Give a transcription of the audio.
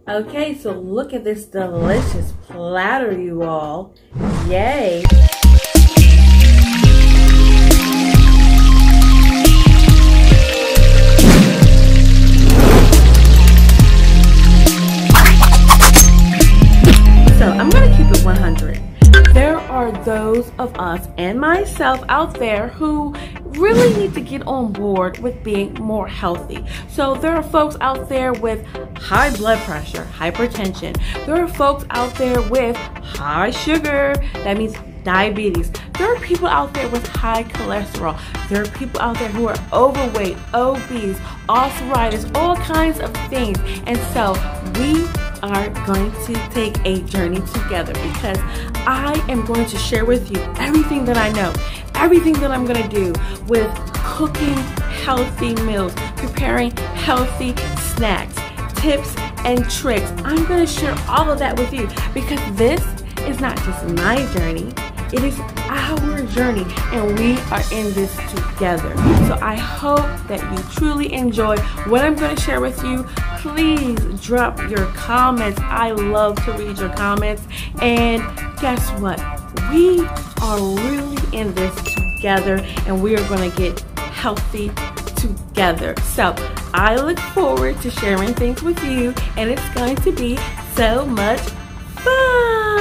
Okay, so look at this delicious platter, you all. Yay! So I'm gonna keep it 100. There are those of us and myself out there who really need to get on board with being more healthy. So there are folks out there with high blood pressure, hypertension. There are folks out there with high sugar, that means diabetes. There are people out there with high cholesterol. There are people out there who are overweight, obese, arthritis, all kinds of things. And so we are going to take a journey together because I am going to share with you everything that I know, everything that I'm going to do with cooking healthy meals, preparing healthy snacks, tips and tricks. I'm going to share all of that with you because this is not just my journey, it is our journey and we are in this together. So I hope that you truly enjoy what I'm going to share with you. Please drop your comments. I love to read your comments. And guess what? We are really in this together and we are going to get healthy together. So I look forward to sharing things with you and it's going to be so much fun.